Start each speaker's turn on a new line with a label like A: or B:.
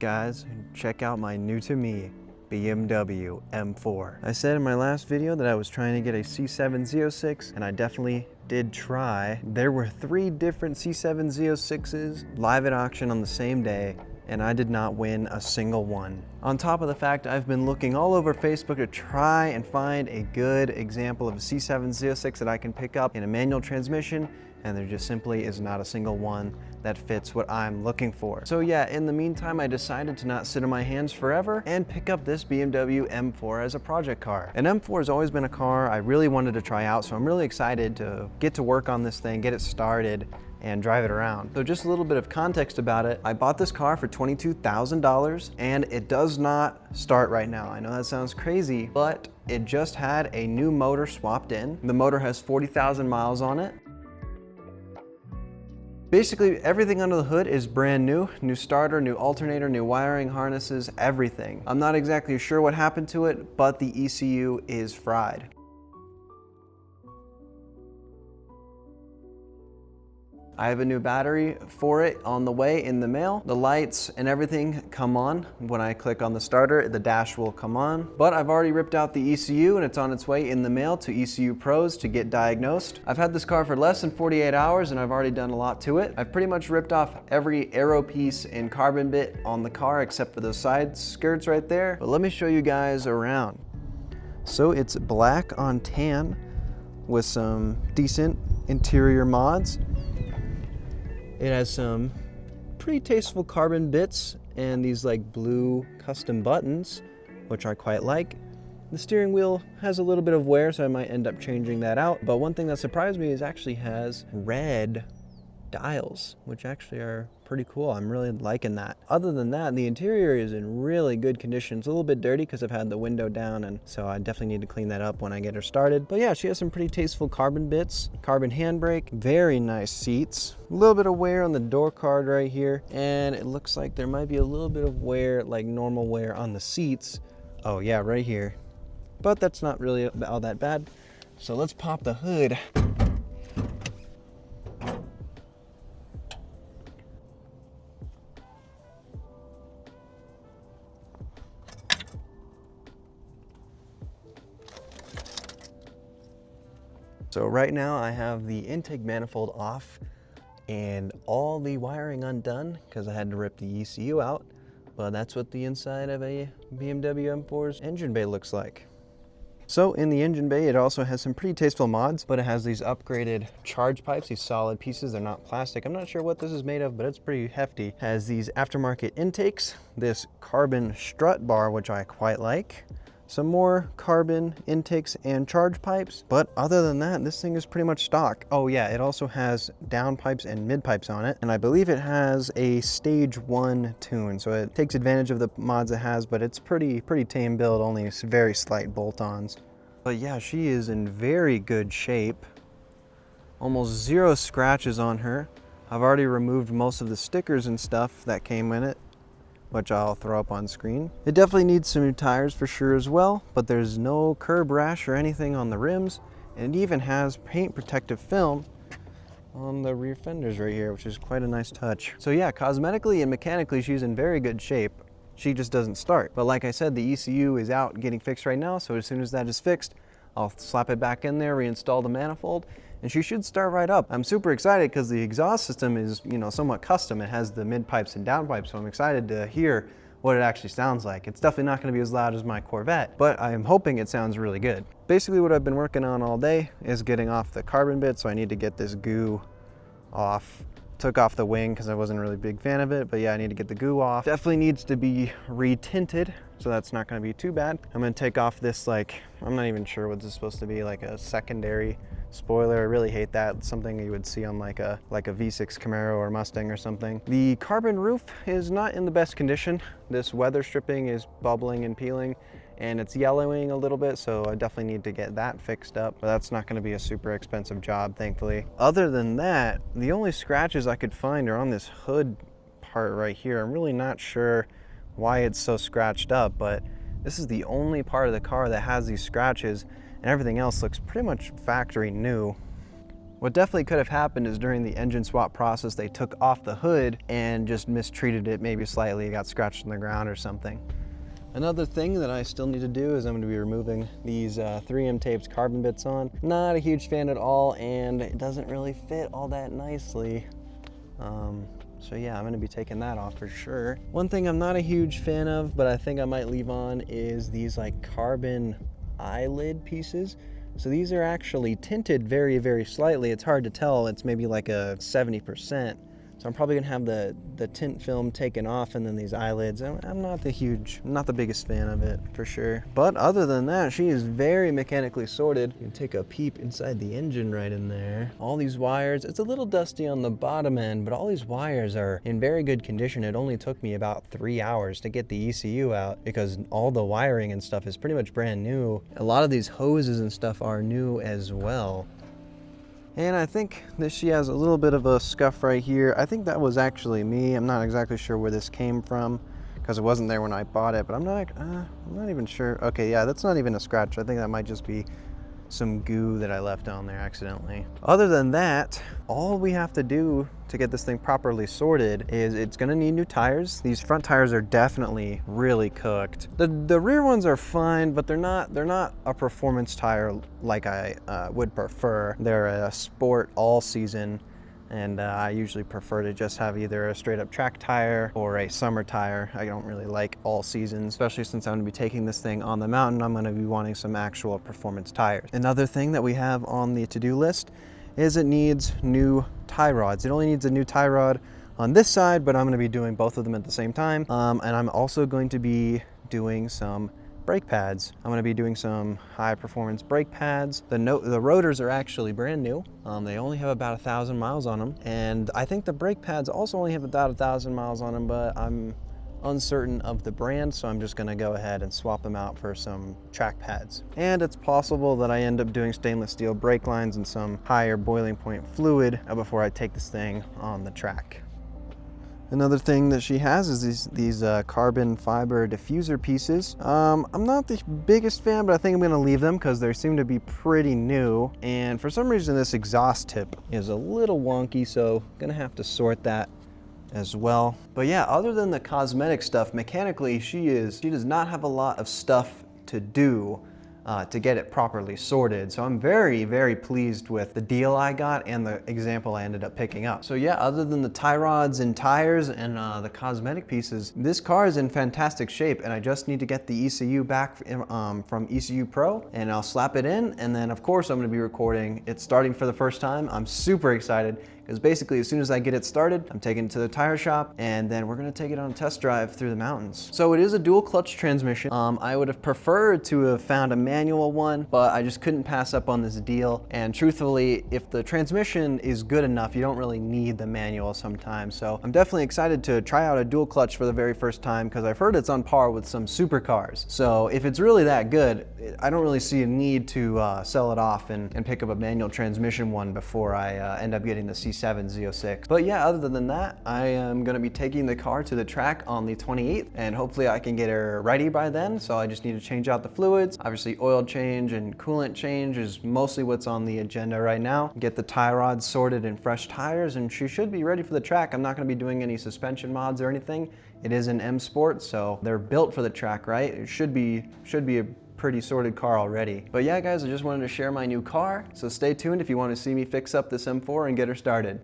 A: Guys, check out my new to me BMW M4. I said in my last video that I was trying to get a C706, and I definitely did try. There were 3 different C706s live at auction on the same day, and I did not win a single one. On top of the fact, I've been looking all over Facebook to try and find a good example of a C706 that I can pick up in a manual transmission, and there just simply is not a single one that fits what I'm looking for. So yeah, in the meantime, I decided to not sit on my hands forever and pick up this BMW M4 as a project car. An M4 has always been a car I really wanted to try out, so I'm really excited to get to work on this thing, get it started, and drive it around. So just a little bit of context about it. I bought this car for $22,000 and it does not start right now. I know that sounds crazy, but it just had a new motor swapped in. The motor has 40,000 miles on it. Basically, everything under the hood is brand new. New starter, new alternator, new wiring, harnesses, everything. I'm not exactly sure what happened to it, but the ECU is fried. I have a new battery for it on the way in the mail. The lights and everything come on. When I click on the starter, the dash will come on. But I've already ripped out the ECU and it's on its way in the mail to ECU Pros to get diagnosed. I've had this car for less than 48 hours and I've already done a lot to it. I've pretty much ripped off every aero piece and carbon bit on the car except for those side skirts right there. But let me show you guys around. So it's black on tan with some decent interior mods. It has some pretty tasteful carbon bits and these like blue custom buttons, which I quite like. The steering wheel has a little bit of wear, so I might end up changing that out. But one thing that surprised me is it actually has red dials, which actually are pretty cool. I'm really liking that. Other than that, the interior is in really good condition. It's a little bit dirty because I've had the window down, and so I definitely need to clean that up when I get her started. But yeah, she has some pretty tasteful carbon bits, carbon handbrake, very nice seats, a little bit of wear on the door card right here, and it looks like there might be a little bit of wear, like normal wear on the seats. Oh yeah, right here. But that's not really all that bad. So let's pop the hood. So right now I have the intake manifold off and all the wiring undone because I had to rip the ECU out, but that's what the inside of a BMW M4's engine bay looks like. So in the engine bay, it also has some pretty tasteful mods, but it has these upgraded charge pipes, these solid pieces. They're not plastic. I'm not sure what this is made of, but it's pretty hefty. Has these aftermarket intakes, this carbon strut bar, which I quite like. Some more carbon intakes and charge pipes, but other than that, this thing is pretty much stock. Oh yeah, it also has down pipes and mid pipes on it, and I believe it has a stage 1 tune, so it takes advantage of the mods it has, but it's pretty tame build, only very slight bolt-ons. But yeah, she is in very good shape. Almost 0 scratches on her. I've already removed most of the stickers and stuff that came in it, which I'll throw up on screen. It definitely needs some new tires for sure as well, but there's no curb rash or anything on the rims, and it even has paint protective film on the rear fenders right here, which is quite a nice touch. So yeah, cosmetically and mechanically, she's in very good shape. She just doesn't start. But like I said, the ECU is out getting fixed right now, so as soon as that is fixed, I'll slap it back in there, reinstall the manifold, and she should start right up. I'm super excited because the exhaust system is, you know, somewhat custom. It has the mid pipes and down pipes, so I'm excited to hear what it actually sounds like. It's definitely not going to be as loud as my Corvette, but I'm hoping it sounds really good. Basically what I've been working on all day is getting off the carbon bit, so I need to get this goo off. Took off the wing because I wasn't a really big fan of it, but yeah, I need to get the goo off. Definitely needs to be re-tinted, so that's not going to be too bad. I'm going to take off this, like, I'm not even sure what this is supposed to be, like a secondary spoiler. I really hate that. It's something you would see on like a V6 Camaro or Mustang or something. The carbon roof is not in the best condition. This weather stripping is bubbling and peeling, and it's yellowing a little bit, so I definitely need to get that fixed up, but that's not going to be a super expensive job, thankfully. Other than that, the only scratches I could find are on this hood part right here. I'm really not sure why it's so scratched up, but this is the only part of the car that has these scratches, and everything else looks pretty much factory new. What definitely could have happened is during the engine swap process, they took off the hood and just mistreated it maybe slightly. It got scratched on the ground or something. Another thing that I still need to do is I'm going to be removing these 3M taped carbon bits on. Not a huge fan at all, and it doesn't really fit all that nicely. So yeah, I'm going to be taking that off for sure. One thing I'm not a huge fan of, but I think I might leave on, is these like carbon eyelid pieces. So these are actually tinted very, very slightly. It's hard to tell. It's maybe like a 70%. So I'm probably gonna have the tint film taken off, and then these eyelids. I'm not the biggest fan of it for sure. But other than that, she is very mechanically sorted. You can take a peep inside the engine right in there. All these wires, it's a little dusty on the bottom end, but all these wires are in very good condition. It only took me about 3 hours to get the ECU out because all the wiring and stuff is pretty much brand new. A lot of these hoses and stuff are new as well. And I think that she has a little bit of a scuff right here. I think that was actually me. I'm not exactly sure where this came from because it wasn't there when I bought it, but I'm not even sure. Okay, yeah, that's not even a scratch. I think that might just be some goo that I left on there accidentally. Other than that, all we have to do to get this thing properly sorted is it's gonna need new tires. These front tires are definitely really cooked. The rear ones are fine, but they're not a performance tire like I would prefer. They're a sport all season, and I usually prefer to just have either a straight up track tire or a summer tire. I don't really like all seasons, especially since I'm gonna be taking this thing on the mountain. I'm gonna be wanting some actual performance tires. Another thing that we have on the to-do list is it needs new tie rods. It only needs a new tie rod on this side, but I'm gonna be doing both of them at the same time. And I'm also going to be doing some brake pads. I'm going to be doing some high performance brake pads. The rotors are actually brand new. They only have about 1,000 miles on them. And I think the brake pads also only have about 1,000 miles on them, but I'm uncertain of the brand, so I'm just going to go ahead and swap them out for some track pads. And it's possible that I end up doing stainless steel brake lines and some higher boiling point fluid before I take this thing on the track. Another thing that she has is these carbon fiber diffuser pieces. I'm not the biggest fan, but I think I'm gonna leave them because they seem to be pretty new. And for some reason, this exhaust tip is a little wonky, so gonna have to sort that as well. But yeah, other than the cosmetic stuff, mechanically, she does not have a lot of stuff to do to get it properly sorted. So I'm very, very pleased with the deal I got and the example I ended up picking up. So yeah, other than the tie rods and tires and the cosmetic pieces, this car is in fantastic shape, and I just need to get the ECU back from ECU Pro, and I'll slap it in, and then of course I'm gonna be recording it starting for the first time. I'm super excited because basically as soon as I get it started, I'm taking it to the tire shop, and then we're gonna take it on a test drive through the mountains. So it is a dual clutch transmission. I would have preferred to have found a manual one, but I just couldn't pass up on this deal. And truthfully, if the transmission is good enough, you don't really need the manual sometimes. So I'm definitely excited to try out a dual clutch for the very first time because I've heard it's on par with some supercars. So if it's really that good, I don't really see a need to sell it off and pick up a manual transmission one before I end up getting the C7 Z06. But yeah, other than that, I am gonna be taking the car to the track on the 28th, and hopefully I can get her ready by then. So I just need to change out the fluids. Obviously oil change and coolant change is mostly what's on the agenda right now. Get the tie rods sorted and fresh tires, and she should be ready for the track. I'm not gonna be doing any suspension mods or anything. It is an M Sport, so they're built for the track, right? It should be a pretty sorted car already. But yeah, guys, I just wanted to share my new car, so stay tuned if you want to see me fix up this M4 and get her started.